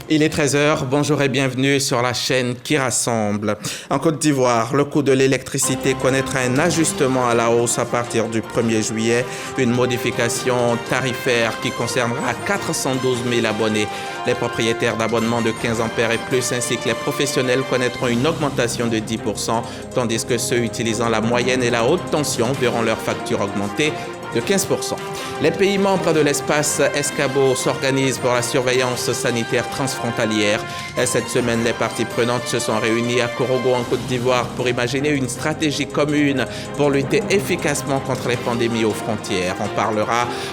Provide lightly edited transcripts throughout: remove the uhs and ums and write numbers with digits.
Il est 13h, bonjour et bienvenue sur la chaîne qui rassemble. En Côte d'Ivoire, le coût de l'électricité connaîtra un ajustement à la hausse à partir du 1er juillet, une modification tarifaire qui concernera 412 000 abonnés. Les propriétaires d'abonnements de 15 ampères et plus ainsi que les professionnels connaîtront une augmentation de 10%, tandis que ceux utilisant la moyenne et la haute tension verront leur facture augmenter de 15%. Les pays membres de l'espace Escabo s'organisent pour la surveillance sanitaire transfrontalière. Cette semaine, les parties prenantes se sont réunies à Korogo en Côte d'Ivoire pour imaginer une stratégie commune pour lutter efficacement contre les pandémies aux frontières.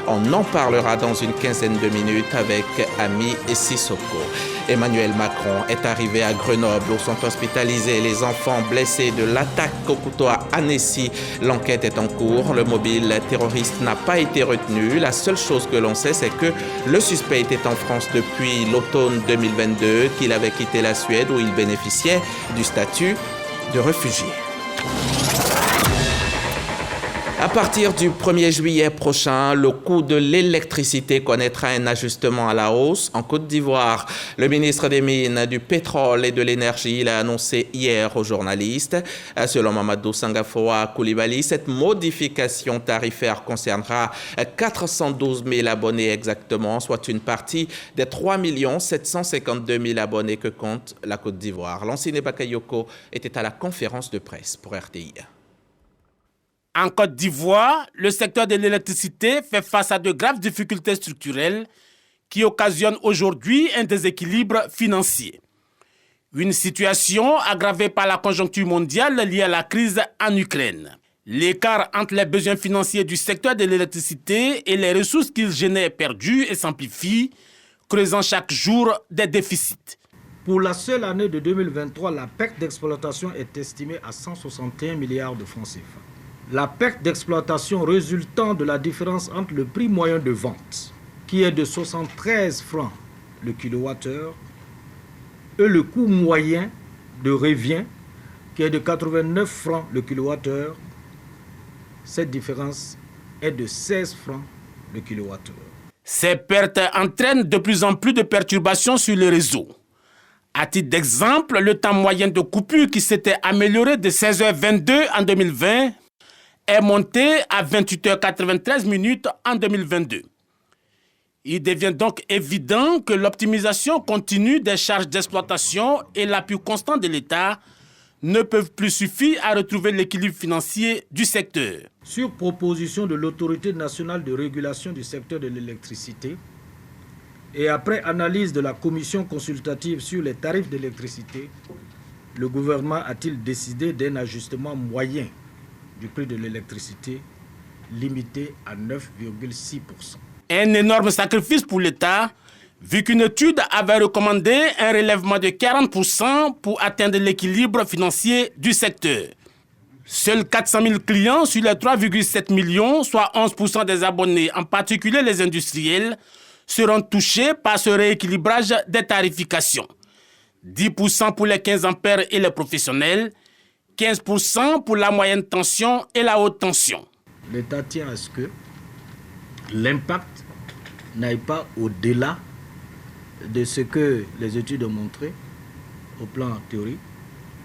On en parlera dans une quinzaine de minutes avec Ami Sissoko. Emmanuel Macron est arrivé à Grenoble où sont hospitalisés les enfants blessés de l'attaque au couteau à Annecy. L'enquête est en cours. Le mobile terroriste n'a pas été retenu. La seule chose que l'on sait, c'est que le suspect était en France depuis l'automne 2022, qu'il avait quitté la Suède où il bénéficiait du statut de réfugié. À partir du 1er juillet prochain, le coût de l'électricité connaîtra un ajustement à la hausse en Côte d'Ivoire. Le ministre des Mines, du Pétrole et de l'Énergie l'a annoncé hier aux journalistes. Selon Mamadou Sangafoa Koulibaly, cette modification tarifaire concernera 412 000 abonnés exactement, soit une partie des 3 752 000 abonnés que compte la Côte d'Ivoire. Lansine Bakayoko était à la conférence de presse pour RTI. En Côte d'Ivoire, le secteur de l'électricité fait face à de graves difficultés structurelles qui occasionnent aujourd'hui un déséquilibre financier. Une situation aggravée par la conjoncture mondiale liée à la crise en Ukraine. L'écart entre les besoins financiers du secteur de l'électricité et les ressources qu'il génère perdues et s'amplifie, creusant chaque jour des déficits. Pour la seule année de 2023, la perte d'exploitation est estimée à 161 milliards de francs CFA. La perte d'exploitation résultant de la différence entre le prix moyen de vente, qui est de 73 francs le kilowattheure, et le coût moyen de revient, qui est de 89 francs le kilowattheure, cette différence est de 16 francs le kilowattheure. Ces pertes entraînent de plus en plus de perturbations sur le réseau. À titre d'exemple, le temps moyen de coupure qui s'était amélioré de 16h22 en 2020 est monté à 28h93 en 2022. Il devient donc évident que l'optimisation continue des charges d'exploitation et l'appui constant de l'État ne peuvent plus suffire à retrouver l'équilibre financier du secteur. Sur proposition de l'Autorité nationale de régulation du secteur de l'électricité et après analyse de la commission consultative sur les tarifs d'électricité, le gouvernement a-t-il décidé d'un ajustement moyen du prix de l'électricité limité à 9,6%. Un énorme sacrifice pour l'État, vu qu'une étude avait recommandé un relèvement de 40% pour atteindre l'équilibre financier du secteur. Seuls 400 000 clients sur les 3,7 millions, soit 11% des abonnés, en particulier les industriels, seront touchés par ce rééquilibrage des tarifications. 10% pour les 15 ampères et les professionnels, 15% pour la moyenne tension et la haute tension. L'État tient à ce que l'impact n'aille pas au-delà de ce que les études ont montré au plan théorique.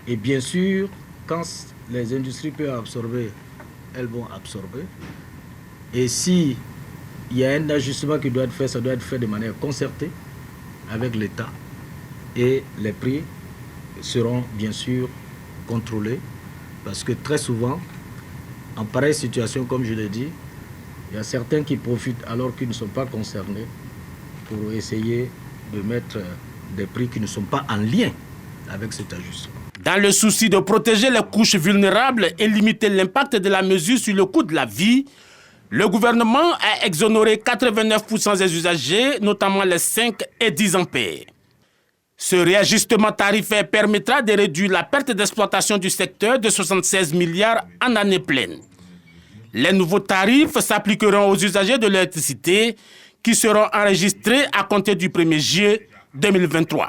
Et bien sûr, quand les industries peuvent absorber, elles vont absorber. Et s'il y a un ajustement qui doit être fait, ça doit être fait de manière concertée avec l'État. Et les prix seront bien sûr contrôlés, parce que très souvent, en pareille situation, comme je l'ai dit, il y a certains qui profitent alors qu'ils ne sont pas concernés pour essayer de mettre des prix qui ne sont pas en lien avec cet ajustement. Dans le souci de protéger les couches vulnérables et limiter l'impact de la mesure sur le coût de la vie, le gouvernement a exonéré 89% des usagers, notamment les 5 et 10 ampères. Ce réajustement tarifaire permettra de réduire la perte d'exploitation du secteur de 76 milliards en année pleine. Les nouveaux tarifs s'appliqueront aux usagers de l'électricité qui seront enregistrés à compter du 1er juillet 2023.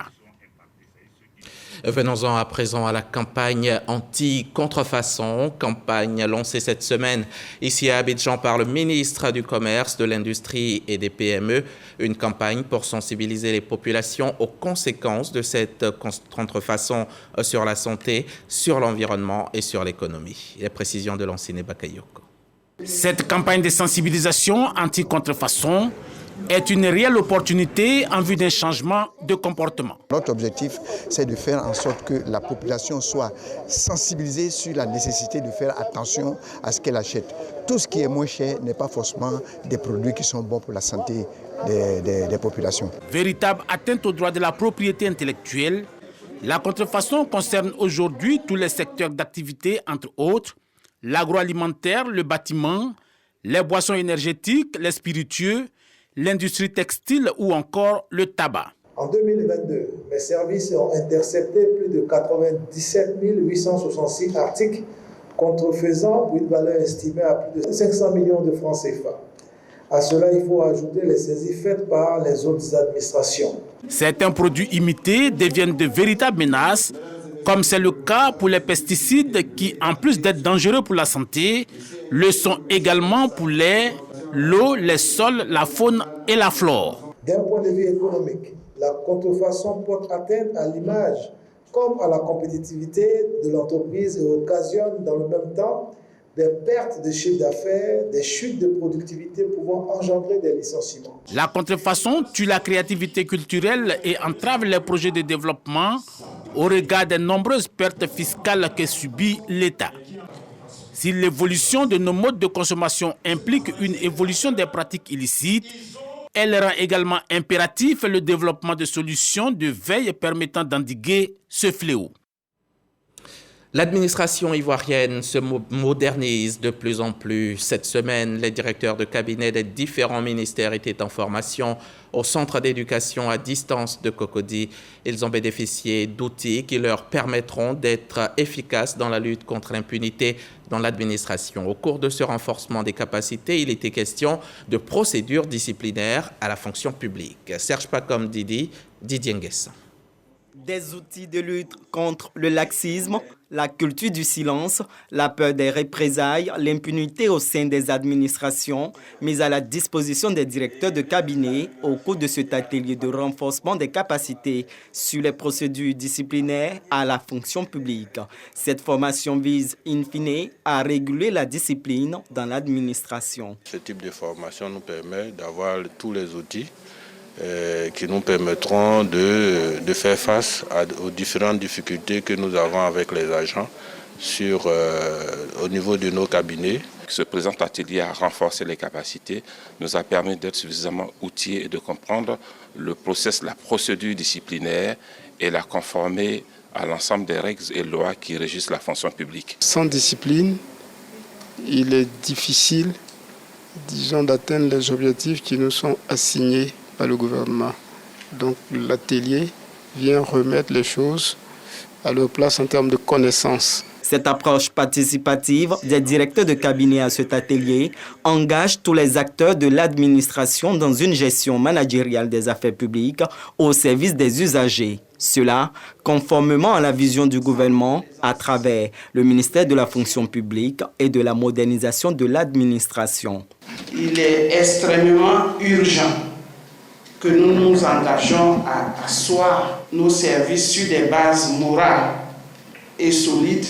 Venons-en à présent à la campagne anti-contrefaçon, campagne lancée cette semaine ici à Abidjan par le ministre du Commerce, de l'Industrie et des PME. Une campagne pour sensibiliser les populations aux conséquences de cette contrefaçon sur la santé, sur l'environnement et sur l'économie. Les précisions de Lanciné Bakayoko. Cette campagne de sensibilisation anti-contrefaçon est une réelle opportunité en vue d'un changement de comportement. Notre objectif, c'est de faire en sorte que la population soit sensibilisée sur la nécessité de faire attention à ce qu'elle achète. Tout ce qui est moins cher n'est pas forcément des produits qui sont bons pour la santé des populations. Véritable atteinte au droit de la propriété intellectuelle, la contrefaçon concerne aujourd'hui tous les secteurs d'activité, entre autres, l'agroalimentaire, le bâtiment, les boissons énergétiques, les spiritueux, l'industrie textile ou encore le tabac. En 2022, mes services ont intercepté plus de 97 866 articles contrefaisant pour une valeur estimée à plus de 500 millions de francs CFA. À cela, il faut ajouter les saisies faites par les autres administrations. Certains produits imités deviennent de véritables menaces, comme c'est le cas pour les pesticides qui, en plus d'être dangereux pour la santé, le sont également pour l'air, l'eau, les sols, la faune et la flore. D'un point de vue économique, la contrefaçon porte atteinte à l'image comme à la compétitivité de l'entreprise et occasionne dans le même temps des pertes de chiffre d'affaires, des chutes de productivité pouvant engendrer des licenciements. La contrefaçon tue la créativité culturelle et entrave les projets de développement au regard des nombreuses pertes fiscales que subit l'État. Si l'évolution de nos modes de consommation implique une évolution des pratiques illicites, elle rend également impératif le développement de solutions de veille permettant d'endiguer ce fléau. L'administration ivoirienne se modernise de plus en plus. Cette semaine, les directeurs de cabinet des différents ministères étaient en formation au centre d'éducation à distance de Cocody. Ils ont bénéficié d'outils qui leur permettront d'être efficaces dans la lutte contre l'impunité dans l'administration. Au cours de ce renforcement des capacités, il était question de procédures disciplinaires à la fonction publique. Serge Pacom Didier Nguessan. Des outils de lutte contre le laxisme, la culture du silence, la peur des représailles, l'impunité au sein des administrations, mis à la disposition des directeurs de cabinet au cours de cet atelier de renforcement des capacités sur les procédures disciplinaires à la fonction publique. Cette formation vise, in fine, à réguler la discipline dans l'administration. Ce type de formation nous permet d'avoir tous les outils qui nous permettront de faire face aux différentes difficultés que nous avons avec les agents au niveau de nos cabinets. Ce présent atelier a renforcé les capacités, nous a permis d'être suffisamment outillés et de comprendre le process, la procédure disciplinaire et la conformer à l'ensemble des règles et lois qui régissent la fonction publique. Sans discipline, il est difficile, disons, d'atteindre les objectifs qui nous sont assignés par le gouvernement. Donc l'atelier vient remettre les choses à leur place en termes de connaissances. Cette approche participative des directeurs de cabinet à cet atelier engage tous les acteurs de l'administration dans une gestion managériale des affaires publiques au service des usagers. Cela, conformément à la vision du gouvernement à travers le ministère de la fonction publique et de la modernisation de l'administration. Il est extrêmement urgent que nous nous engageons à asseoir nos services sur des bases morales et solides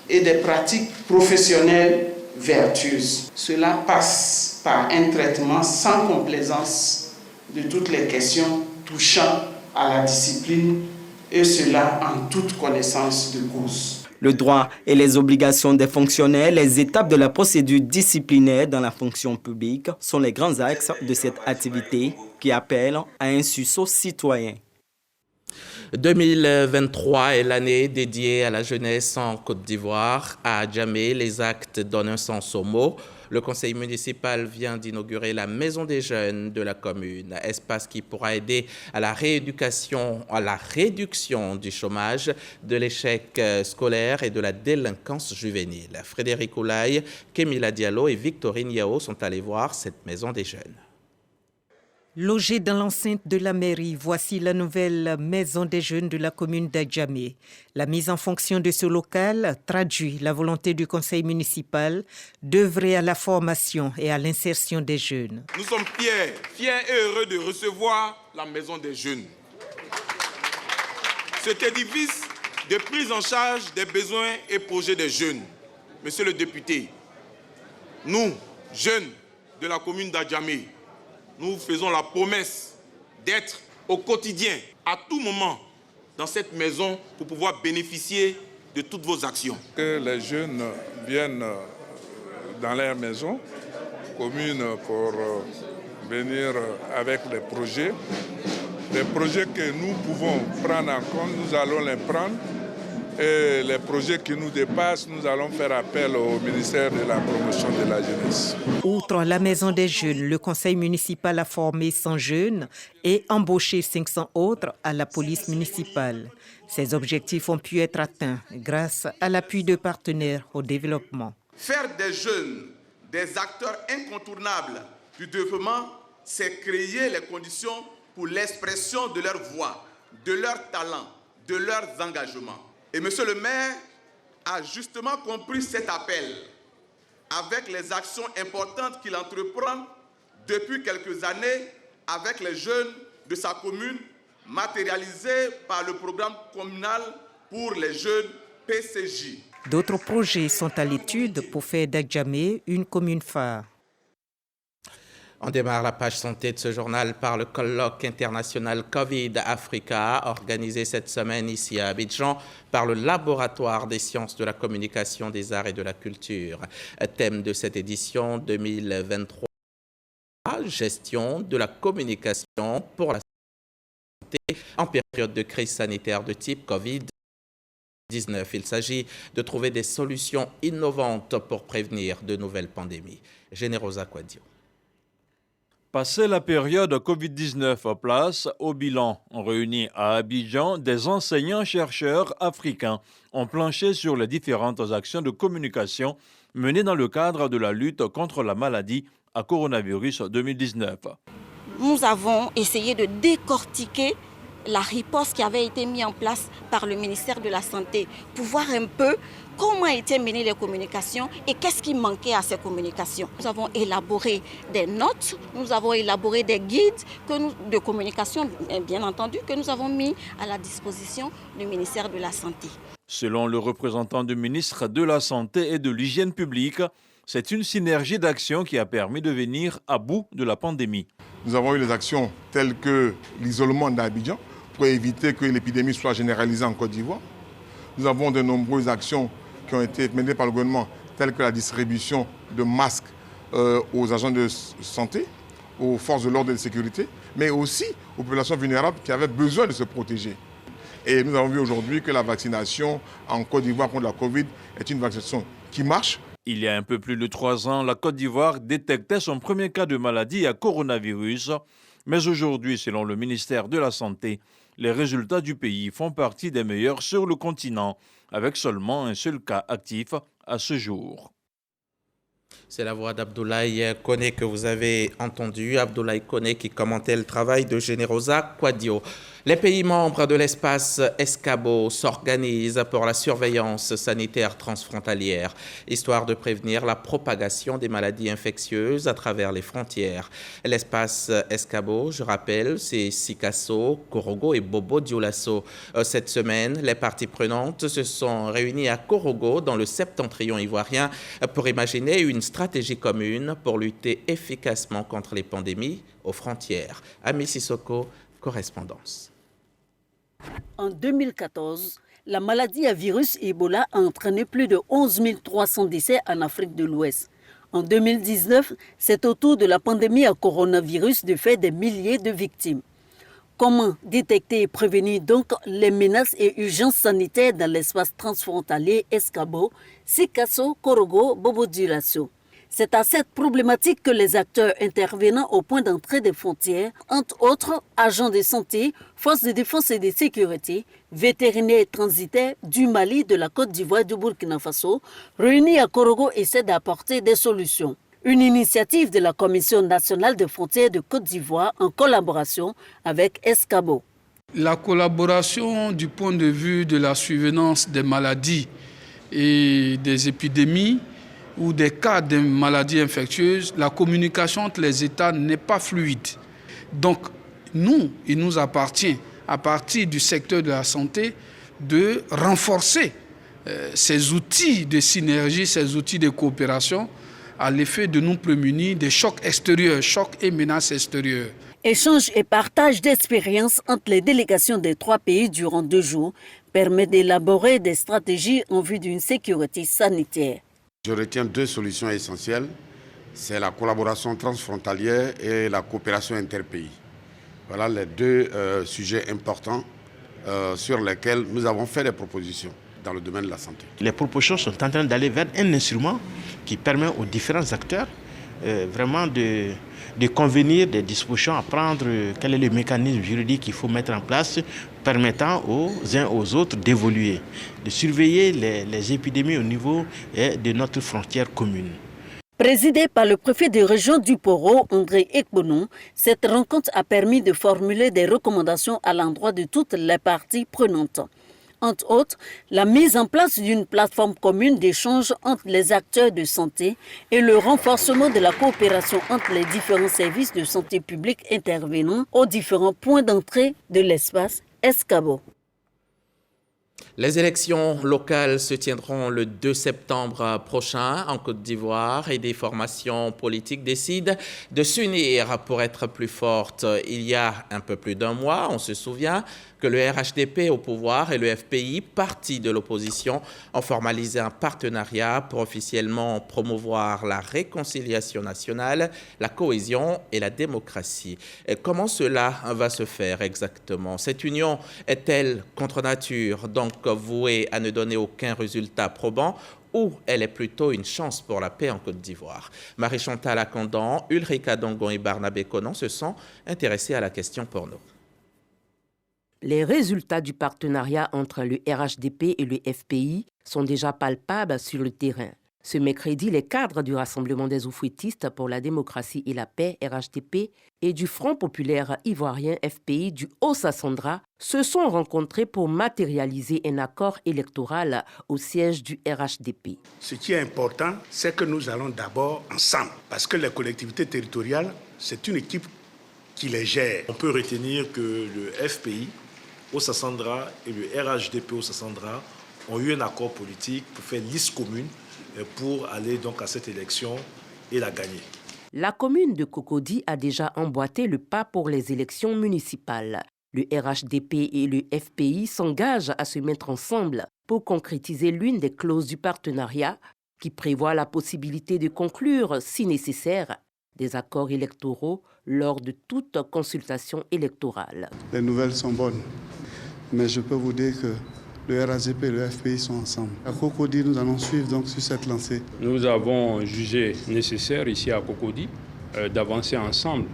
et des pratiques professionnelles vertueuses. Cela passe par un traitement sans complaisance de toutes les questions touchant à la discipline et cela en toute connaissance de cause. Le droit et les obligations des fonctionnaires, les étapes de la procédure disciplinaire dans la fonction publique sont les grands axes de cette activité qui appelle à un sursaut citoyen. 2023 est l'année dédiée à la jeunesse en Côte d'Ivoire. À Djamé, les actes donnent un sens aux mots. Le conseil municipal vient d'inaugurer la Maison des jeunes de la commune, espace qui pourra aider à la rééducation, à la réduction du chômage, de l'échec scolaire et de la délinquance juvénile. Frédéric Oulaye, Kémila Diallo et Victorine Yao sont allés voir cette Maison des jeunes. Logée dans l'enceinte de la mairie, voici la nouvelle maison des jeunes de la commune d'Adjamé. La mise en fonction de ce local traduit la volonté du conseil municipal d'œuvrer à la formation et à l'insertion des jeunes. Nous sommes fiers et heureux de recevoir la maison des jeunes. Cet édifice de prise en charge des besoins et projets des jeunes. Monsieur le député, nous, jeunes de la commune d'Adjamé, nous faisons la promesse d'être au quotidien, à tout moment, dans cette maison pour pouvoir bénéficier de toutes vos actions. Que les jeunes viennent dans leur maison commune pour venir avec les projets. Les projets que nous pouvons prendre en compte, nous allons les prendre. Et les projets qui nous dépassent, nous allons faire appel au ministère de la Promotion de la Jeunesse. Outre la maison des jeunes, le conseil municipal a formé 100 jeunes et embauché 500 autres à la police municipale. Ces objectifs ont pu être atteints grâce à l'appui de partenaires au développement. Faire des jeunes des acteurs incontournables du développement, c'est créer les conditions pour l'expression de leur voix, de leurs talents, de leurs engagements. Et monsieur le maire a justement compris cet appel avec les actions importantes qu'il entreprend depuis quelques années avec les jeunes de sa commune, matérialisées par le programme communal pour les jeunes PCJ. D'autres projets sont à l'étude pour faire d'Adjamé une commune phare. On démarre la page santé de ce journal par le colloque international Covid Africa, organisé cette semaine ici à Abidjan par le Laboratoire des sciences de la communication, des arts et de la culture. Thème de cette édition 2023, gestion de la communication pour la santé en période de crise sanitaire de type Covid-19. Il s'agit de trouver des solutions innovantes pour prévenir de nouvelles pandémies. Generosa Kwadio. Passé la période Covid-19, place au bilan. Réunis à Abidjan, des enseignants-chercheurs africains ont planché sur les différentes actions de communication menées dans le cadre de la lutte contre la maladie à coronavirus 2019. Nous avons essayé de décortiquer la riposte qui avait été mise en place par le ministère de la Santé pour voir un peu comment étaient menées les communications et qu'est-ce qui manquait à ces communications. Nous avons élaboré des notes, nous avons élaboré des guides de communication, bien entendu, que nous avons mis à la disposition du ministère de la Santé. Selon le représentant du ministre de la Santé et de l'Hygiène publique, c'est une synergie d'actions qui a permis de venir à bout de la pandémie. Nous avons eu des actions telles que l'isolement d'Abidjan pour éviter que l'épidémie soit généralisée en Côte d'Ivoire. Nous avons de nombreuses actions qui ont été menées par le gouvernement, telles que la distribution de masques aux agents de santé, aux forces de l'ordre et de sécurité, mais aussi aux populations vulnérables qui avaient besoin de se protéger. Et nous avons vu aujourd'hui que la vaccination en Côte d'Ivoire contre la Covid est une vaccination qui marche. Il y a un peu plus de 3 ans, la Côte d'Ivoire détectait son premier cas de maladie à coronavirus. Mais aujourd'hui, selon le ministère de la Santé, les résultats du pays font partie des meilleurs sur le continent, avec seulement un seul cas actif à ce jour. C'est la voix d'Abdoulaye Koné que vous avez entendu. Abdoulaye Koné qui commentait le travail de Generosa Kwadio. Les pays membres de l'espace Escabo s'organisent pour la surveillance sanitaire transfrontalière, histoire de prévenir la propagation des maladies infectieuses à travers les frontières. L'espace Escabo, je rappelle, c'est Sikasso, Korogo et Bobo Dioulasso. Cette semaine, les parties prenantes se sont réunies à Korogo, dans le septentrion ivoirien, pour imaginer une stratégie commune pour lutter efficacement contre les pandémies aux frontières. Ami Sissoko, correspondance. En 2014, la maladie à virus Ebola a entraîné plus de 11 300 décès en Afrique de l'Ouest. En 2019, c'est au tour de la pandémie à coronavirus de faire des milliers de victimes. Comment détecter et prévenir donc les menaces et urgences sanitaires dans l'espace transfrontalier Escabo, Sikasso, Korogo, Bobo Dioulasso? C'est à cette problématique que les acteurs intervenant au point d'entrée des frontières, entre autres agents de santé, forces de défense et de sécurité, vétérinaires et transitaires du Mali, de la Côte d'Ivoire et du Burkina Faso, réunis à Korogo essaient d'apporter des solutions. Une initiative de la Commission nationale des frontières de Côte d'Ivoire en collaboration avec Escabo. La collaboration du point de vue de la survenance des maladies et des épidémies ou des cas de maladies infectieuses, la communication entre les États n'est pas fluide. Donc, il nous appartient, à partir du secteur de la santé, de renforcer ces outils de synergie, ces outils de coopération, à l'effet de nous prémunir des chocs extérieurs, chocs et menaces extérieures. Échange et partage d'expériences entre les délégations des 3 pays durant 2 jours permet d'élaborer des stratégies en vue d'une sécurité sanitaire. Je retiens 2 solutions essentielles, c'est la collaboration transfrontalière et la coopération interpays. Voilà les 2 sujets importants sur lesquels nous avons fait des propositions dans le domaine de la santé. Les propositions sont en train d'aller vers un instrument qui permet aux différents acteurs vraiment de convenir des dispositions à prendre, quel est le mécanisme juridique qu'il faut mettre en place permettant aux uns aux autres d'évoluer, de surveiller les épidémies au niveau de notre frontière commune. Présidée par le préfet de région du Poro, André Ekbonon, cette rencontre a permis de formuler des recommandations à l'endroit de toutes les parties prenantes. Entre autres, la mise en place d'une plateforme commune d'échange entre les acteurs de santé et le renforcement de la coopération entre les différents services de santé publique intervenant aux différents points d'entrée de l'espace Escabo. Les élections locales se tiendront le 2 septembre prochain en Côte d'Ivoire et des formations politiques décident de s'unir pour être plus fortes. Il y a un peu plus d'un mois, on se souvient que le RHDP au pouvoir et le FPI, parti de l'opposition, ont formalisé un partenariat pour officiellement promouvoir la réconciliation nationale, la cohésion et la démocratie. Et comment cela va se faire exactement? Cette union est-elle contre nature, donc vouée à ne donner aucun résultat probant, ou elle est plutôt une chance pour la paix en Côte d'Ivoire? Marie-Chantal Akandan, Ulrika Dongon et Barnabé Conan se sont intéressés à la question pour nous. Les résultats du partenariat entre le RHDP et le FPI sont déjà palpables sur le terrain. Ce mercredi, les cadres du Rassemblement des oufouettistes pour la démocratie et la paix, RHDP, et du Front populaire ivoirien, FPI, du Haut-Sassandra, se sont rencontrés pour matérialiser un accord électoral au siège du RHDP. Ce qui est important, c'est que nous allons d'abord ensemble, parce que les collectivités territoriales, c'est une équipe qui les gère. On peut retenir que le FPI, Haut-Sassandra et le RHDP Haut-Sassandra ont eu un accord politique pour faire liste commune pour aller donc à cette élection et la gagner. La commune de Cocody a déjà emboîté le pas pour les élections municipales. Le RHDP et le FPI s'engagent à se mettre ensemble pour concrétiser l'une des clauses du partenariat qui prévoit la possibilité de conclure, si nécessaire, des accords électoraux lors de toute consultation électorale. Les nouvelles sont bonnes, mais je peux vous dire que le RHDP et le FPI sont ensemble. À Cocody, nous allons suivre donc sur cette lancée. Nous avons jugé nécessaire ici à Cocody d'avancer ensemble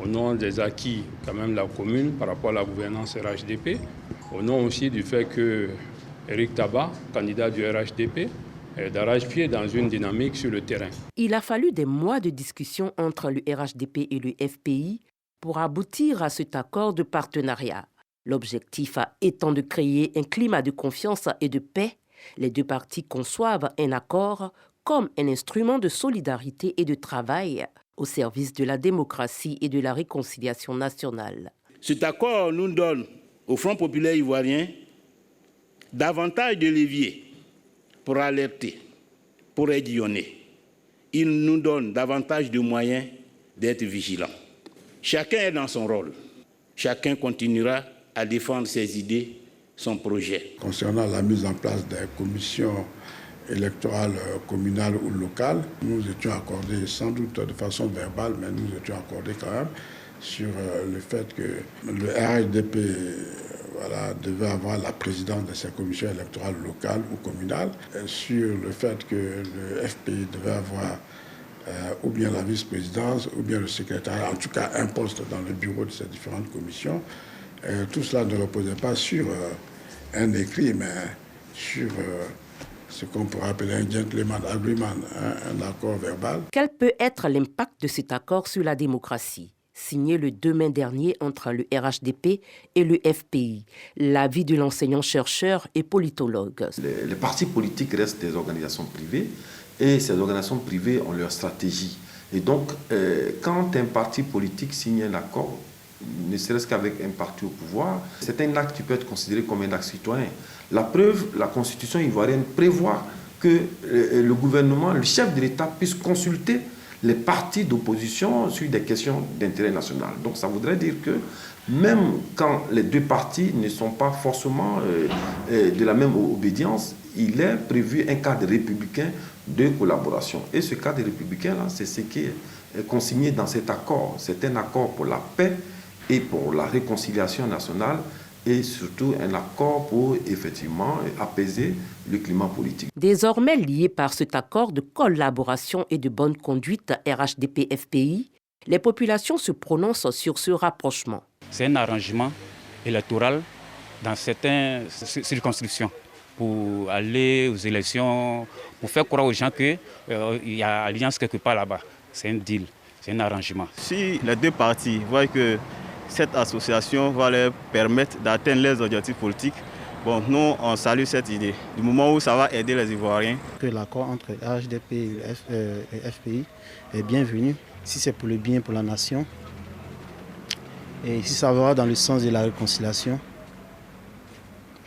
au nom des acquis quand même de la commune par rapport à la gouvernance RHDP, au nom aussi du fait que Eric Tabat, candidat du RHDP, d'arrache-pied dans une dynamique sur le terrain. Il a fallu des mois de discussion entre le RHDP et le FPI pour aboutir à cet accord de partenariat. L'objectif étant de créer un climat de confiance et de paix, les deux parties conçoivent un accord comme un instrument de solidarité et de travail au service de la démocratie et de la réconciliation nationale. Cet accord nous donne au Front populaire ivoirien davantage de leviers pour alerter, pour aiguillonner. Il nous donne davantage de moyens d'être vigilants. Chacun est dans son rôle. Chacun continuera à défendre ses idées, son projet. Concernant la mise en place des commissions électorales communales ou locales, nous étions accordés, sans doute de façon verbale, mais nous étions accordés quand même sur le fait que le RHDP devait avoir la présidence de ces commissions électorales locales ou communales, sur le fait que le FPI devait avoir ou bien la vice-présidence ou bien le secrétariat, en tout cas un poste dans le bureau de ces différentes commissions. Tout cela ne reposait pas sur un écrit, mais sur ce qu'on pourrait appeler un gentleman agreement, un accord verbal. Quel peut être l'impact de cet accord sur la démocratie ? Signé le 2 mai dernier entre le RHDP et le FPI. L'avis de l'enseignant-chercheur et politologue. Les partis politiques restent des organisations privées et ces organisations privées ont leur stratégie. Et donc, quand un parti politique signe un accord, ne serait-ce qu'avec un parti au pouvoir, c'est un acte qui peut être considéré comme un acte citoyen. La preuve, la Constitution ivoirienne prévoit que le gouvernement, le chef de l'État puisse consulter les partis d'opposition sur des questions d'intérêt national. Donc ça voudrait dire que même quand les deux partis ne sont pas forcément de la même obédience, il est prévu un cadre républicain de collaboration. Et ce cadre républicain-là, c'est ce qui est consigné dans cet accord. C'est un accord pour la paix et pour la réconciliation nationale et surtout un accord pour effectivement apaiser le climat politique. Désormais liés par cet accord de collaboration et de bonne conduite RHDP-FPI, les populations se prononcent sur ce rapprochement. C'est un arrangement électoral dans certaines circonscriptions pour aller aux élections, pour faire croire aux gens qu'il y a alliance quelque part là-bas. C'est un deal, c'est un arrangement. Si les deux parties voient que cette association va leur permettre d'atteindre leurs objectifs politiques, bon, nous, on salue cette idée. Du moment où ça va aider les Ivoiriens. Que l'accord entre RHDP et le FPI est bienvenu, si c'est pour le bien pour la nation, et si ça va dans le sens de la réconciliation,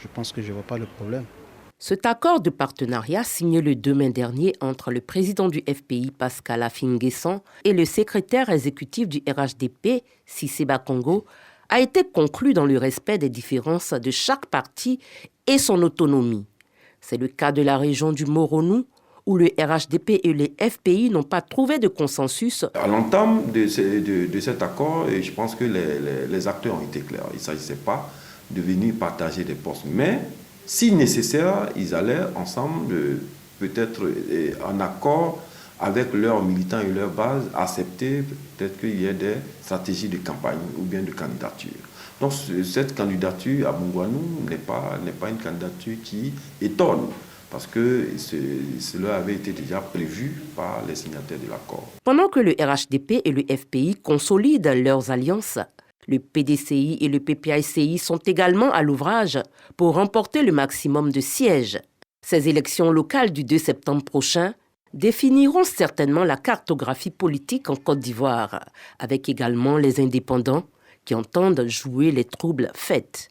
je pense que je ne vois pas le problème. Cet accord de partenariat signé le 2 mai dernier entre le président du FPI, Pascal Affi-N'Guessan, et le secrétaire exécutif du RHDP, Cissé Bakongo, a été conclu dans le respect des différences de chaque parti et son autonomie. C'est le cas de la région du Moronou, où le RHDP et le FPI n'ont pas trouvé de consensus. À l'entame de cet accord, je pense que les acteurs ont été clairs. Il ne s'agissait pas de venir partager des postes, mais si nécessaire, ils allaient ensemble, peut-être en accord avec leurs militants et leurs bases, accepter peut-être qu'il y ait des stratégies de campagne ou bien de candidature. Donc cette candidature à Bongouanou n'est pas une candidature qui étonne, parce que cela avait été déjà prévu par les signataires de l'accord. Pendant que le RHDP et le FPI consolident leurs alliances, le PDCI et le PPICI sont également à l'ouvrage pour remporter le maximum de sièges. Ces élections locales du 2 septembre prochain définiront certainement la cartographie politique en Côte d'Ivoire, avec également les indépendants qui entendent jouer les troubles faits.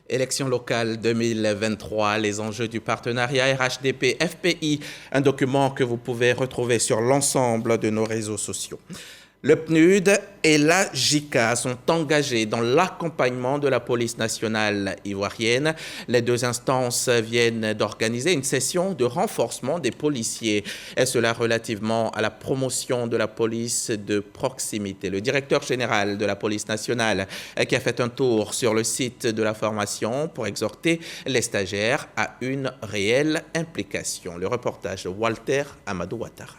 Élections locales 2023, les enjeux du partenariat RHDP-FPI, un document que vous pouvez retrouver sur l'ensemble de nos réseaux sociaux. Le PNUD et la JICA sont engagés dans l'accompagnement de la police nationale ivoirienne. Les deux instances viennent d'organiser une session de renforcement des policiers, et cela relativement à la promotion de la police de proximité. Le directeur général de la police nationale qui a fait un tour sur le site de la formation pour exhorter les stagiaires à une réelle implication. Le reportage de Walter Amadou Ouattara.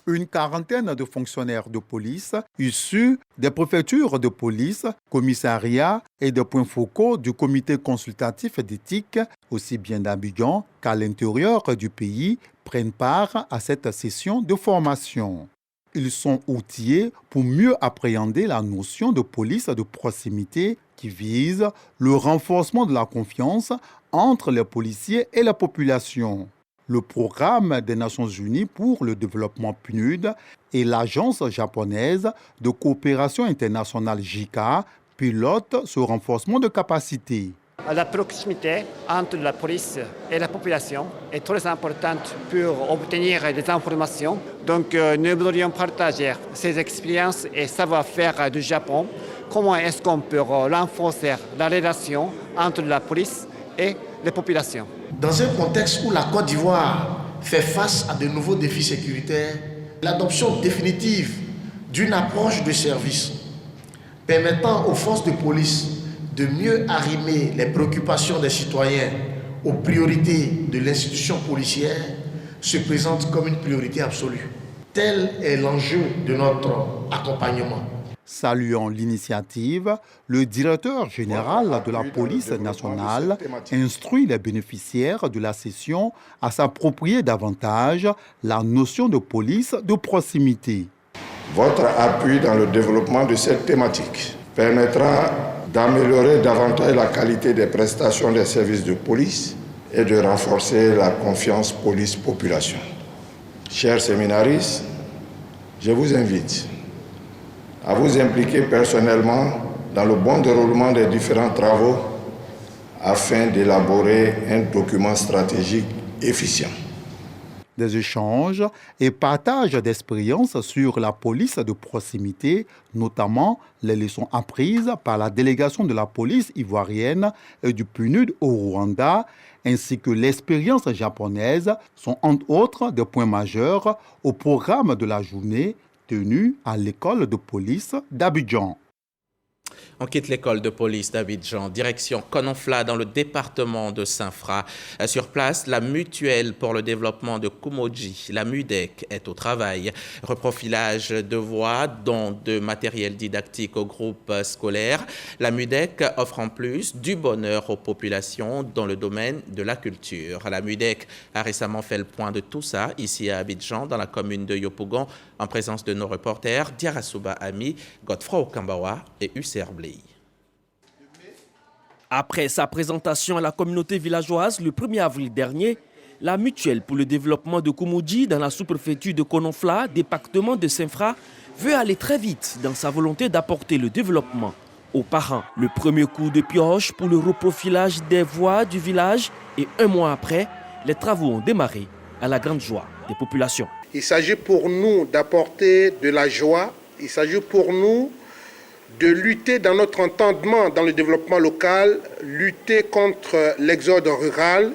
Une quarantaine de fonctionnaires de police issus des préfectures de police, commissariats et de points focaux du comité consultatif d'éthique, aussi bien d'Abidjan qu'à l'intérieur du pays, prennent part à cette session de formation. Ils sont outillés pour mieux appréhender la notion de police de proximité qui vise le renforcement de la confiance entre les policiers et la population. Le programme des Nations Unies pour le développement PNUD et l'Agence japonaise de coopération internationale JICA pilotent ce renforcement de capacité. La proximité entre la police et la population est très importante pour obtenir des informations. Donc nous voudrions partager ces expériences et savoir-faire du Japon. Comment est-ce qu'on peut renforcer la relation entre la police et les populations? Dans un contexte où la Côte d'Ivoire fait face à de nouveaux défis sécuritaires, l'adoption définitive d'une approche de service permettant aux forces de police de mieux arrimer les préoccupations des citoyens aux priorités de l'institution policière se présente comme une priorité absolue. Tel est l'enjeu de notre accompagnement. Saluant l'initiative, le directeur général de la police nationale instruit les bénéficiaires de la session à s'approprier davantage la notion de police de proximité. Votre appui dans le développement de cette thématique permettra d'améliorer davantage la qualité des prestations des services de police et de renforcer la confiance police-population. Chers séminaristes, je vous invite à vous impliquer personnellement dans le bon déroulement des différents travaux afin d'élaborer un document stratégique efficient. Des échanges et partages d'expériences sur la police de proximité, notamment les leçons apprises par la délégation de la police ivoirienne et du PNUD au Rwanda, ainsi que l'expérience japonaise, sont entre autres des points majeurs au programme de la journée tenue à l'école de police d'Abidjan. On quitte l'école de police d'Abidjan, direction Kononfla dans le département de Saint-Fra. Sur place, la mutuelle pour le développement de Koumoudji, la MUDEC, est au travail. Reprofilage de voies, dont de matériel didactique au groupe scolaire. La MUDEC offre en plus du bonheur aux populations dans le domaine de la culture. La MUDEC a récemment fait le point de tout ça ici à Abidjan, dans la commune de Yopougon, en présence de nos reporters Diarasuba Ami, Godefroy Okambawa et Husser Bley. Après sa présentation à la communauté villageoise le 1er avril dernier, la mutuelle pour le développement de Koumoudji dans la sous-préfecture de Kononfla, département de Saint-Fra, veut aller très vite dans sa volonté d'apporter le développement aux parents. Le premier coup de pioche pour le reprofilage des voies du village et un mois après, les travaux ont démarré à la grande joie des populations. Il s'agit pour nous d'apporter de la joie, il s'agit pour nous de lutter dans notre entendement dans le développement local, lutter contre l'exode rural,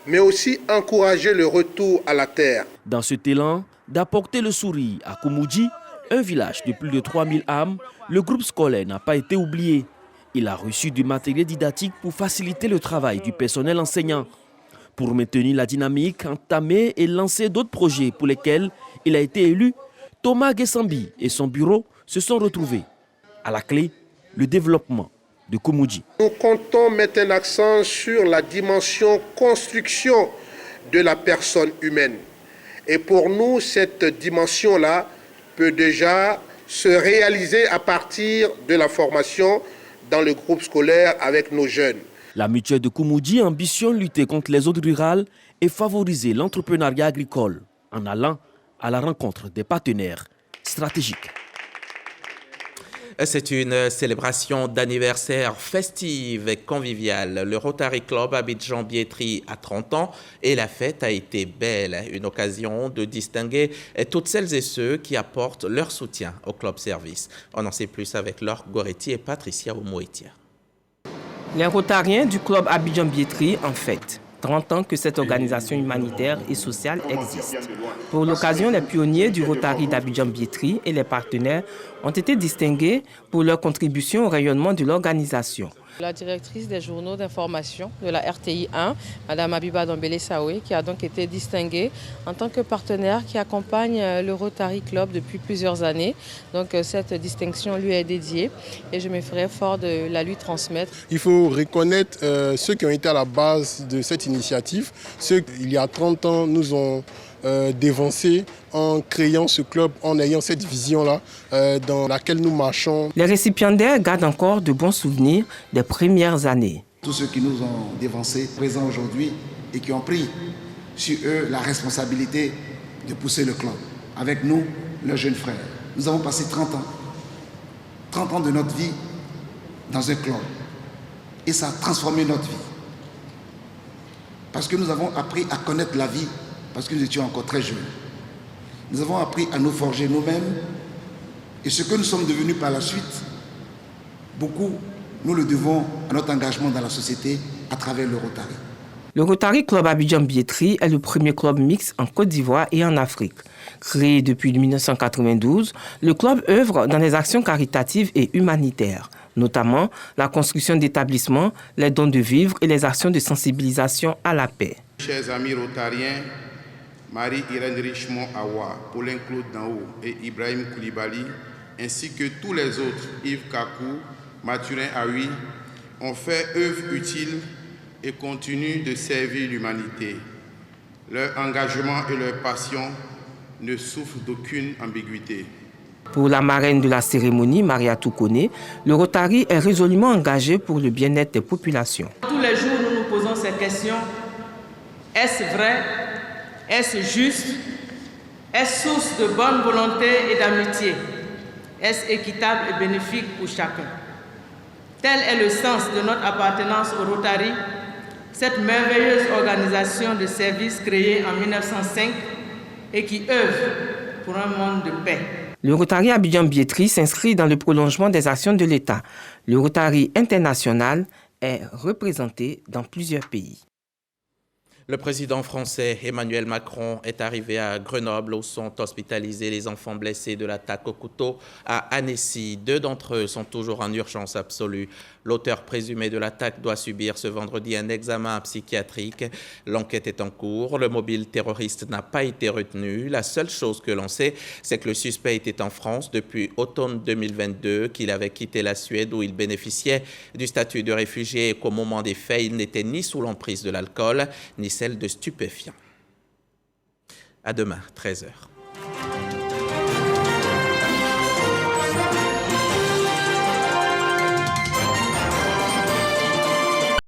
mais aussi encourager le retour à la terre. Dans cet élan d'apporter le sourire à Koumoudji, un village de plus de 3000 âmes, le groupe scolaire n'a pas été oublié. Il a reçu du matériel didactique pour faciliter le travail du personnel enseignant. Pour maintenir la dynamique, entamer et lancer d'autres projets pour lesquels il a été élu, Thomas Gessambi et son bureau se sont retrouvés. À la clé, le développement de Koumoudji. Nous comptons mettre un accent sur la dimension construction de la personne humaine. Et pour nous, cette dimension-là peut déjà se réaliser à partir de la formation dans le groupe scolaire avec nos jeunes. La mutuelle de Koumoudji ambitionne lutter contre les zones rurales et favoriser l'entrepreneuriat agricole en allant à la rencontre des partenaires stratégiques. C'est une célébration d'anniversaire festive et conviviale. Le Rotary Club Abidjan-Biétry a 30 ans et la fête a été belle. Une occasion de distinguer toutes celles et ceux qui apportent leur soutien au club service. On en sait plus avec Laure Goretti et Patricia Omoetia. Les Rotariens du club Abidjan-Biétry en fête. 30 ans que cette organisation humanitaire et sociale existe. Pour l'occasion, les pionniers du Rotary d'Abidjan-Biétry et les partenaires ont été distingués pour leur contribution au rayonnement de l'organisation. La directrice des journaux d'information de la RTI 1, Mme Abiba Dombele-Saoué, qui a donc été distinguée en tant que partenaire qui accompagne le Rotary Club depuis plusieurs années. Donc cette distinction lui est dédiée et je me ferai fort de la lui transmettre. Il faut reconnaître ceux qui ont été à la base de cette initiative, ceux qui, il y a 30 ans, nous ont dévancé en créant ce club, en ayant cette vision-là dans laquelle nous marchons. Les récipiendaires gardent encore de bons souvenirs des premières années. Tous ceux qui nous ont dévancés, présents aujourd'hui et qui ont pris sur eux la responsabilité de pousser le club. Avec nous, leurs jeunes frères. Nous avons passé 30 ans. 30 ans de notre vie dans un club. Et ça a transformé notre vie. Parce que nous avons appris à connaître la vie parce que nous étions encore très jeunes. Nous avons appris à nous forger nous-mêmes et ce que nous sommes devenus par la suite, beaucoup, nous le devons à notre engagement dans la société à travers le Rotary. Le Rotary Club Abidjan-Biétry est le premier club mixte en Côte d'Ivoire et en Afrique. Créé depuis 1992, le club œuvre dans les actions caritatives et humanitaires, notamment la construction d'établissements, les dons de vivres et les actions de sensibilisation à la paix. Chers amis rotariens, Marie-Irène Richemont Awa, Paulin Claude Danho et Ibrahim Koulibaly ainsi que tous les autres, Yves Kakou, Mathurin Aoui, ont fait œuvre utile et continuent de servir l'humanité. Leur engagement et leur passion ne souffrent d'aucune ambiguïté. Pour la marraine de la cérémonie, Maria Toukone, le Rotary est résolument engagé pour le bien-être des populations. Tous les jours, nous nous posons ces questions. Est-ce vrai? Est-ce juste? Est-ce source de bonne volonté et d'amitié? Est-ce équitable et bénéfique pour chacun? Tel est le sens de notre appartenance au Rotary, cette merveilleuse organisation de services créée en 1905 et qui œuvre pour un monde de paix. Le Rotary Abidjan-Biétry s'inscrit dans le prolongement des actions de l'État. Le Rotary international est représenté dans plusieurs pays. Le président français Emmanuel Macron est arrivé à Grenoble où sont hospitalisés les enfants blessés de l'attaque au couteau à Annecy. 2 d'entre eux sont toujours en urgence absolue. L'auteur présumé de l'attaque doit subir ce vendredi un examen psychiatrique. L'enquête est en cours. Le mobile terroriste n'a pas été retenu. La seule chose que l'on sait, c'est que le suspect était en France depuis automne 2022, qu'il avait quitté la Suède où il bénéficiait du statut de réfugié et qu'au moment des faits, il n'était ni sous l'emprise de l'alcool, ni celle de stupéfiants. À demain, 13h.